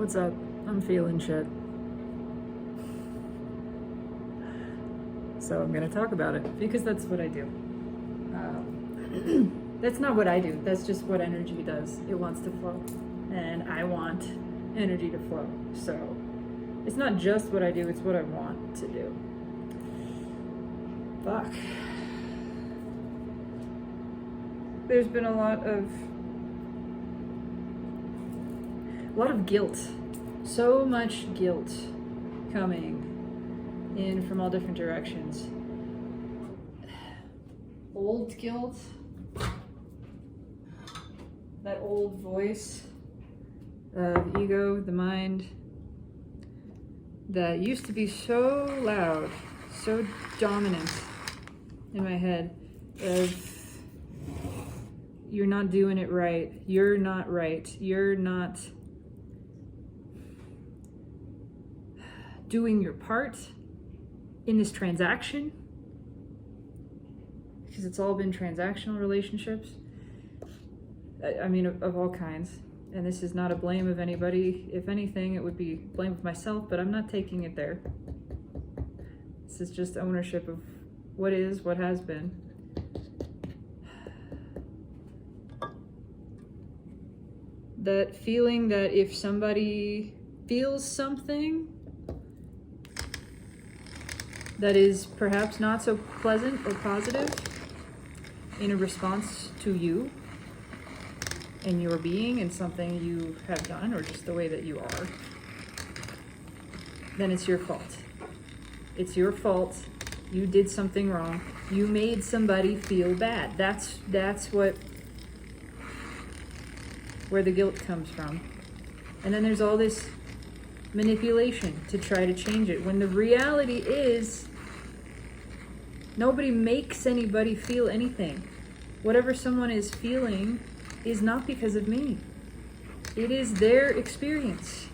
What's up? I'm feeling shit. So I'm gonna talk about it because that's what I do. That's not what I do. That's just what energy does. It wants to flow. And I want energy to flow. So it's not just what I do, it's what I want to do. Fuck. There's been a lot of guilt. So much guilt coming in from all different directions. Old guilt. That old voice of ego, the mind, that used to be so loud, so dominant in my head of you're not doing it right, you're not right, you're not doing your part in this transaction, because it's all been transactional relationships. I mean, of all kinds. And this is not a blame of anybody. If anything, it would be blame of myself, but I'm not taking it there. This is just ownership of what is, what has been. That feeling that if somebody feels something that is perhaps not so pleasant or positive in a response to you and your being and something you have done or just the way that you are, then it's your fault. It's your fault. You did something wrong. You made somebody feel bad. That's where the guilt comes from. And then there's all this manipulation to try to change it, when the reality is nobody makes anybody feel anything. Whatever someone is feeling is not because of me. It is their experience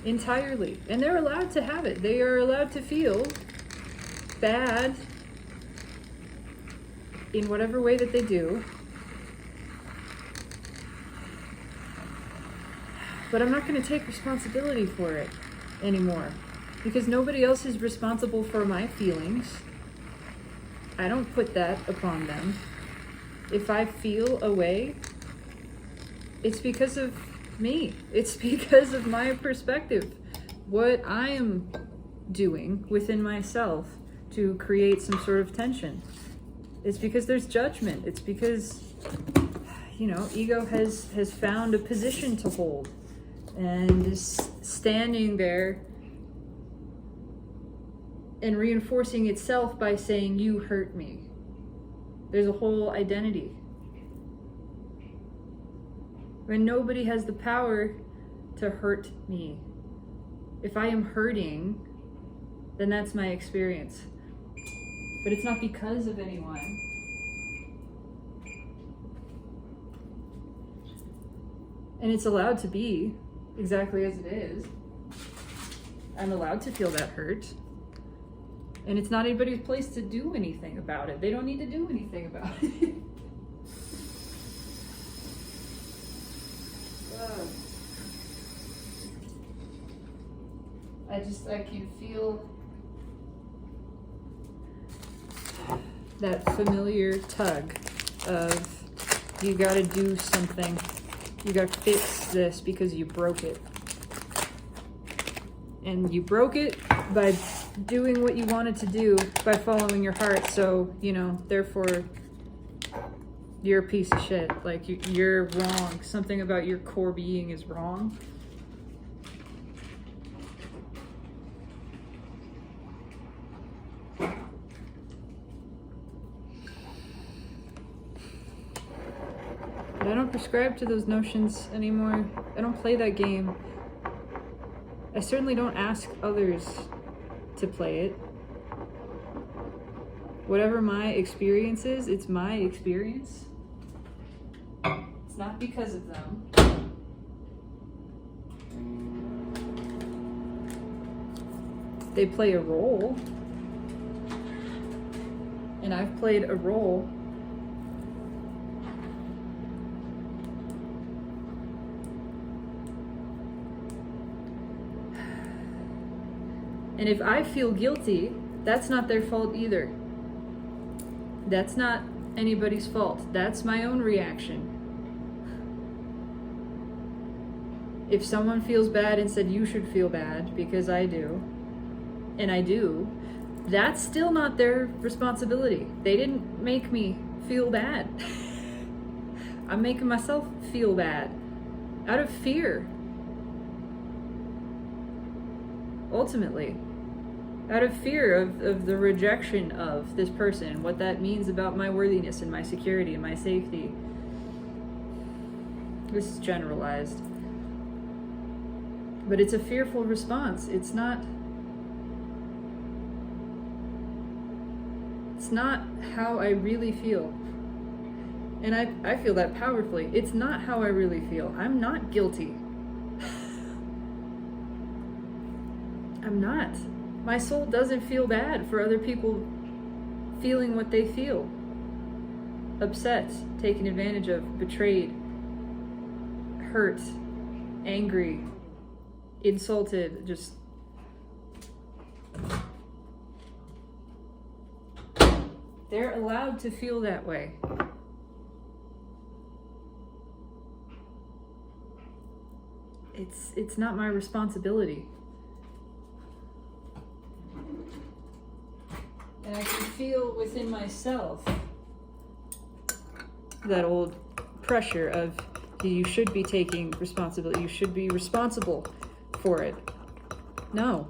entirely. And they're allowed to have it. They are allowed to feel bad in whatever way that they do. But I'm not going to take responsibility for it anymore, because nobody else is responsible for my feelings. I don't put that upon them. If I feel a way, it's because of me. It's because of my perspective. What I am doing within myself to create some sort of tension. It's because there's judgment. It's because, ego has found a position to hold and is standing there and reinforcing itself by saying, you hurt me. There's a whole identity. When nobody has the power to hurt me. If I am hurting, then that's my experience. But it's not because of anyone. And it's allowed to be exactly as it is. I'm allowed to feel that hurt. And it's not anybody's place to do anything about it. They don't need to do anything about it. I can feel that familiar tug of you gotta do something. You gotta fix this because you broke it. And you broke it by doing what you wanted to do, by following your heart. So, therefore, you're a piece of shit. Like, you're wrong. Something about your core being is wrong. But I don't prescribe to those notions anymore. I don't play that game. I certainly don't ask others to play it. Whatever my experience is, it's my experience. It's not because of them. They play a role. And I've played a role. And if I feel guilty, that's not their fault either. That's not anybody's fault. That's my own reaction. If someone feels bad and said you should feel bad because I do, and I do, that's still not their responsibility. They didn't make me feel bad. I'm making myself feel bad out of fear. Ultimately, out of fear of the rejection of this person and what that means about my worthiness and my security and my safety. This is generalized. But it's a fearful response. It's not how I really feel. And I feel that powerfully. It's not how I really feel. I'm not guilty. I'm not. My soul doesn't feel bad for other people feeling what they feel. Upset, taken advantage of, betrayed, hurt, angry, insulted, just... They're allowed to feel that way. It's not my responsibility. And I can feel within myself that old pressure of you should be taking responsibility, you should be responsible for it. No.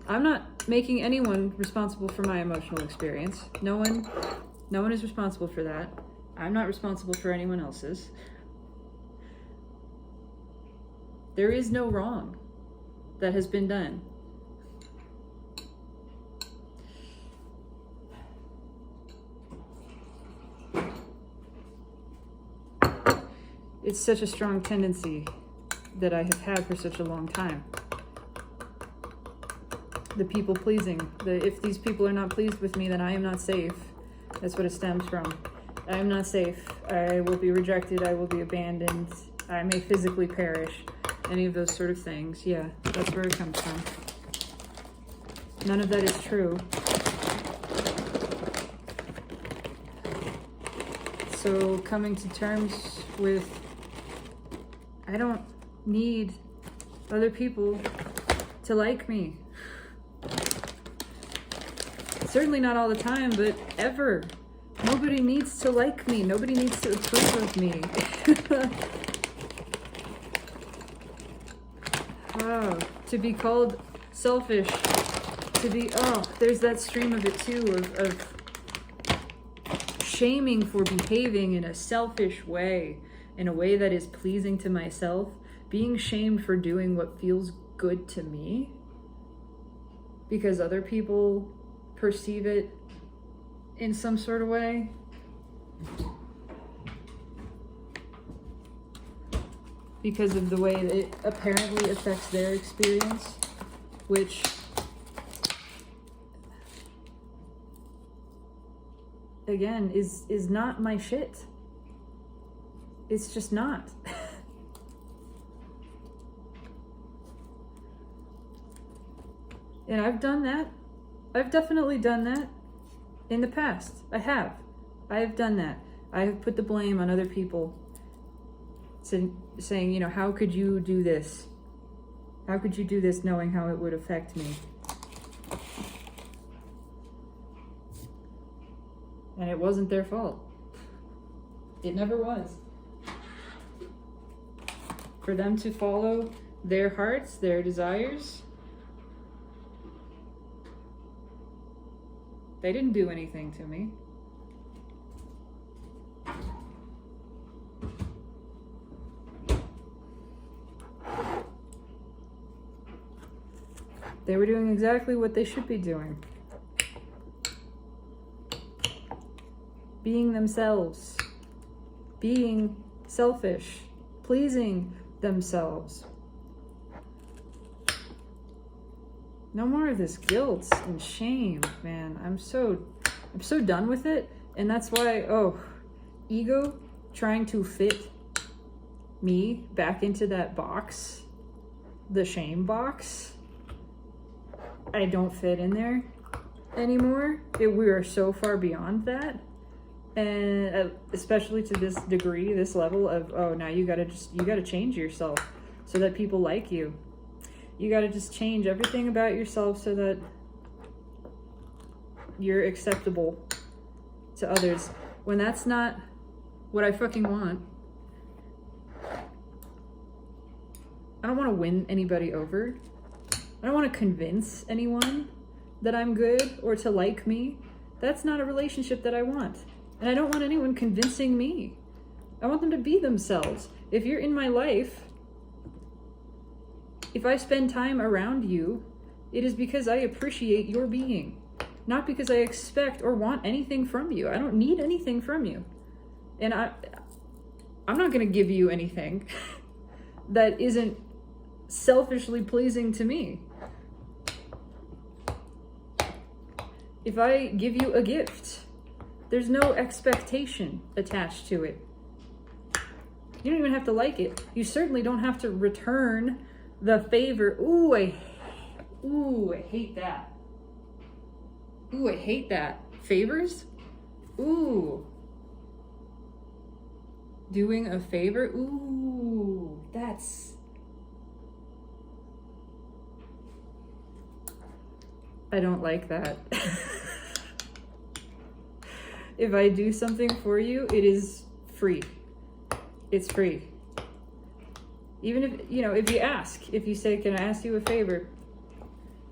I'm not making anyone responsible for my emotional experience. No one is responsible for that. I'm not responsible for anyone else's. There is no wrong that has been done. It's such a strong tendency that I have had for such a long time. The people pleasing. If these people are not pleased with me, then I am not safe. That's what it stems from. I am not safe. I will be rejected. I will be abandoned. I may physically perish. Any of those sort of things. Yeah, that's where it comes from. None of that is true. So coming to terms with, I don't need other people to like me. Certainly not all the time, but ever. Nobody needs to like me. Nobody needs to approve of me. Oh, to be called selfish, to be, there's that stream of it too, of shaming for behaving in a selfish way, in a way that is pleasing to myself, being shamed for doing what feels good to me, because other people perceive it in some sort of way. Because of the way that it apparently affects their experience, which again is not my shit. It's just not. And I've done that. I've definitely done that in the past. I have done that. I have put the blame on other people, saying, how could you do this? How could you do this knowing how it would affect me? And it wasn't their fault. It never was. For them to follow their hearts, their desires, they didn't do anything to me. They were doing exactly what they should be doing. Being themselves. Being selfish. Pleasing themselves. No more of this guilt and shame, man. I'm so done with it. And that's why, ego trying to fit me back into that box, the shame box. I don't fit in there anymore. We are so far beyond that. And especially to this degree, this level of, oh, now you gotta change yourself so that people like you. You gotta just change everything about yourself so that you're acceptable to others. When that's not what I fucking want. I don't want to win anybody over. I don't want to convince anyone that I'm good or to like me. That's not a relationship that I want. And I don't want anyone convincing me. I want them to be themselves. If you're in my life, if I spend time around you, it is because I appreciate your being. Not because I expect or want anything from you. I don't need anything from you. And I'm not going to give you anything that isn't selfishly pleasing to me. If I give you a gift, there's no expectation attached to it. You don't even have to like it. You certainly don't have to return the favor. Ooh, I hate that. Ooh, I hate that. Favors? Ooh. Doing a favor? Ooh, that's... I don't like that. If I do something for you, it is free. It's free. Even if, if you ask, if you say, can I ask you a favor?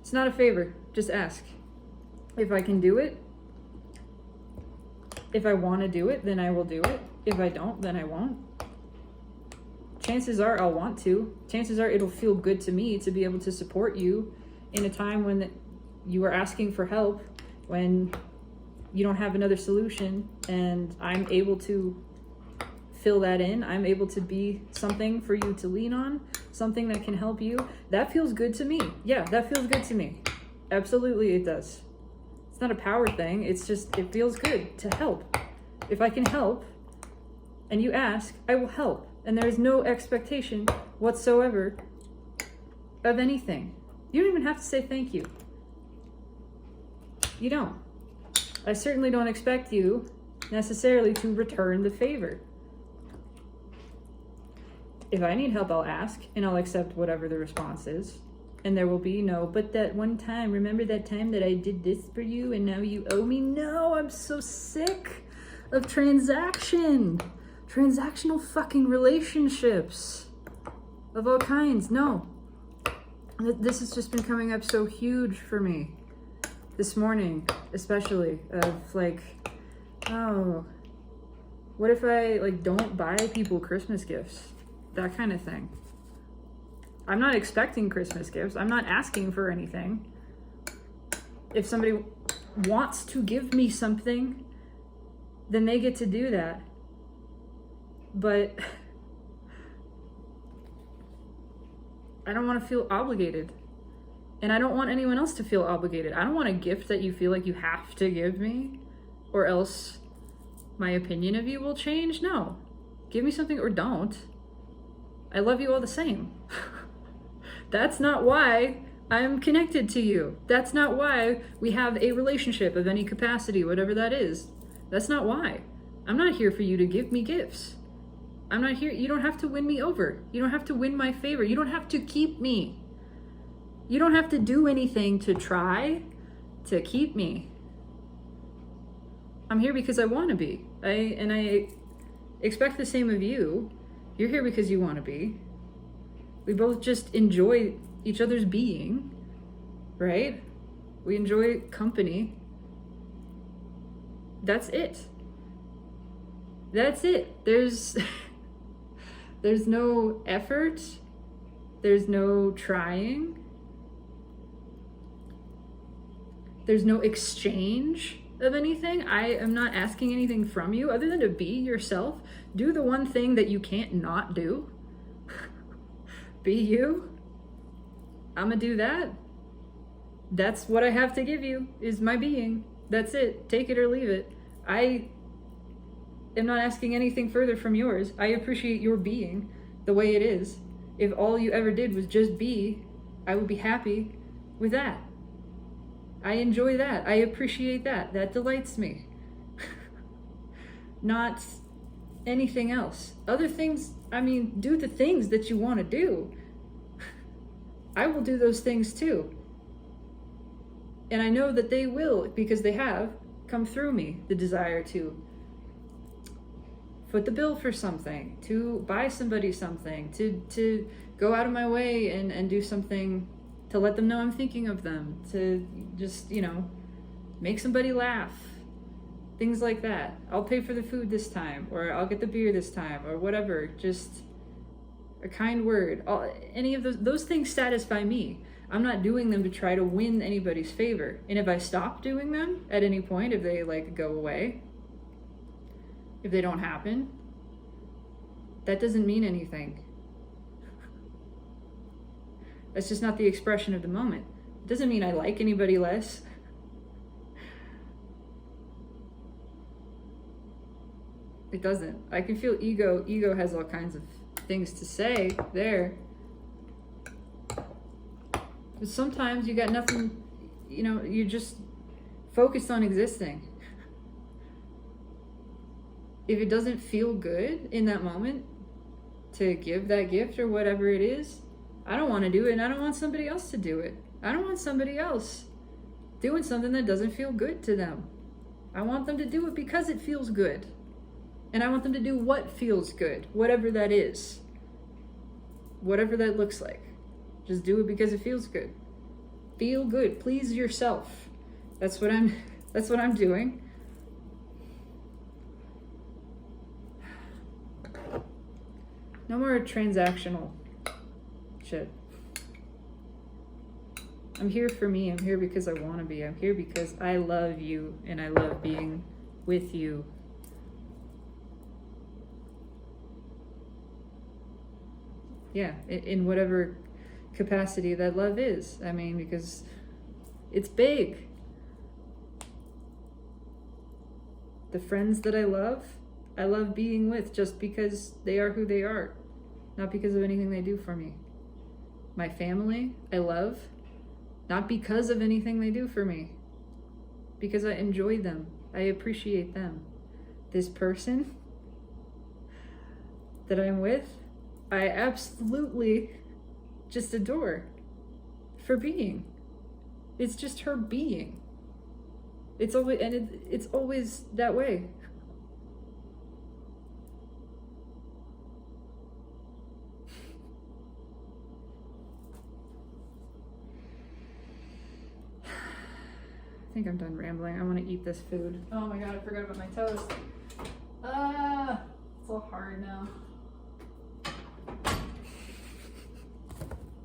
It's not a favor, just ask. If I can do it, if I want to do it, then I will do it. If I don't, then I won't. Chances are I'll want to. Chances are it'll feel good to me to be able to support you in a time when you are asking for help, when you don't have another solution, and I'm able to fill that in. I'm able to be something for you to lean on, something that can help you. That feels good to me. Yeah, that feels good to me. Absolutely it does. It's not a power thing. It's just, it feels good to help. If I can help and you ask, I will help. And there is no expectation whatsoever of anything. You don't even have to say thank you. You don't. I certainly don't expect you necessarily to return the favor. If I need help, I'll ask and I'll accept whatever the response is. And there will be no, but that one time, remember that time that I did this for you and now you owe me? No, I'm so sick of transactional fucking relationships of all kinds. No. This has just been coming up so huge for me this morning, especially, of like, oh, what if I don't buy people Christmas gifts? That kind of thing. I'm not expecting Christmas gifts. I'm not asking for anything. If somebody wants to give me something, then they get to do that. But I don't want to feel obligated. And I don't want anyone else to feel obligated. I don't want a gift that you feel like you have to give me, or else my opinion of you will change. No. Give me something or don't. I love you all the same. That's not why I'm connected to you. That's not why we have a relationship of any capacity, whatever that is. That's not why. I'm not here for you to give me gifts. I'm not here. You don't have to win me over. You don't have to win my favor. You don't have to keep me. You don't have to do anything to try to keep me. I'm here because I want to be. I expect the same of you. You're here because you want to be. We both just enjoy each other's being, right? We enjoy company. That's it. That's it. There's no effort. There's no trying. There's no exchange of anything. I am not asking anything from you other than to be yourself. Do the one thing that you can't not do. Be you. I'm gonna do that. That's what I have to give you, is my being. That's it. Take it or leave it. I am not asking anything further from yours. I appreciate your being the way it is. If all you ever did was just be, I would be happy with that. I enjoy that. I appreciate that. That delights me. Not anything else. Other things, I mean, do the things that you want to do. I will do those things too. And I know that they will, because they have come through me, the desire to foot the bill for something, to buy somebody something, to go out of my way and do something to let them know I'm thinking of them, to just, make somebody laugh. Things like that. I'll pay for the food this time, or I'll get the beer this time, or whatever. Just a kind word. Any of those things satisfy me. I'm not doing them to try to win anybody's favor. And if I stop doing them at any point, if they go away, if they don't happen, that doesn't mean anything. That's just not the expression of the moment. It doesn't mean I like anybody less. It doesn't. I can feel ego. Ego has all kinds of things to say there. But sometimes you got nothing, you're just focused on existing. If it doesn't feel good in that moment to give that gift or whatever it is, I don't want to do it, and I don't want somebody else to do it. I don't want somebody else doing something that doesn't feel good to them. I want them to do it because it feels good. And I want them to do what feels good, whatever that is. Whatever that looks like. Just do it because it feels good. Feel good. Please yourself. That's what I'm doing. No more transactional shit. I'm here for me. I'm here because I want to be. I'm here because I love you and I love being with you. Yeah, in whatever capacity that love is. I mean, because it's big. The friends that I love being with just because they are who they are, not because of anything they do for me. My family, I love, not because of anything they do for me, because I enjoy them, I appreciate them. This person that I'm with, I absolutely just adore for being. It's just her being. It's always, and it's always that way. I think I'm done rambling. I want to eat this food. Oh my god, I forgot about my toast. It's all hard now.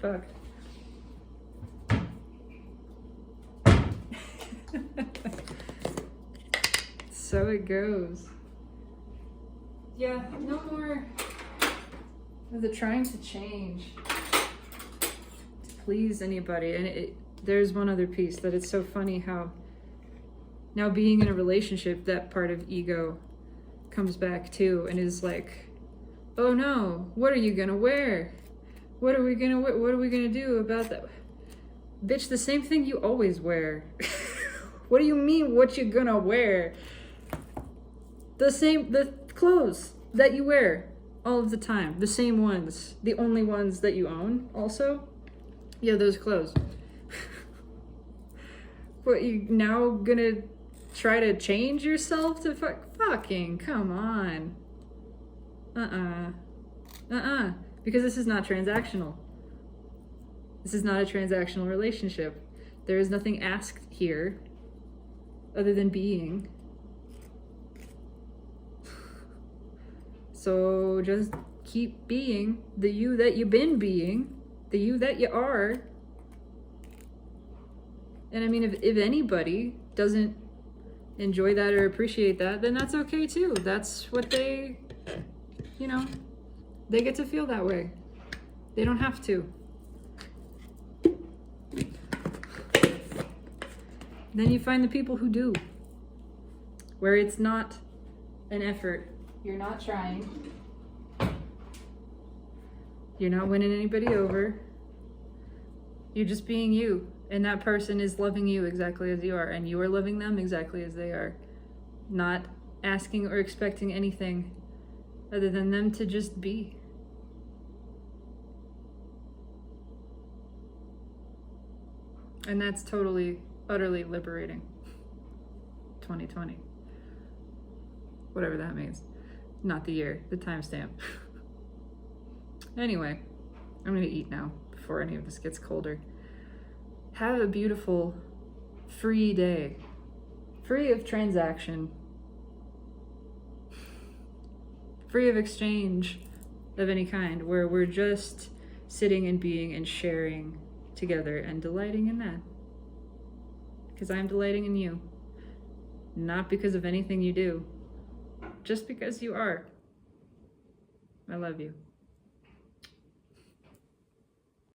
Fuck. So it goes. Yeah, no more of the trying to change to please anybody. And there's one other piece that it's so funny how now being in a relationship, that part of ego comes back too and is like, oh no, what are you gonna wear? What are we gonna do about that? Bitch, the same thing you always wear. What do you mean, what you gonna wear? The clothes that you wear all of the time. The same ones. The only ones that you own also. Yeah, those clothes. What, you now gonna try to change yourself to fucking come on. Because this is not transactional. This is not a transactional relationship. There is nothing asked here other than being. So just keep being the you that you've been being, the you that you are. And I mean, if anybody doesn't enjoy that or appreciate that, then that's okay too. That's what they get to feel that way. They don't have to. Then you find the people who do, where it's not an effort. You're not trying. You're not winning anybody over. You're just being you. And that person is loving you exactly as you are, and you are loving them exactly as they are. Not asking or expecting anything other than them to just be. And that's totally, utterly liberating. 2020. Whatever that means. Not the year, the timestamp. Anyway, I'm gonna eat now before any of this gets colder. Have a beautiful, free day. Free of transaction. Free of exchange of any kind, where we're just sitting and being and sharing together and delighting in that. Because I'm delighting in you. Not because of anything you do. Just because you are. I love you.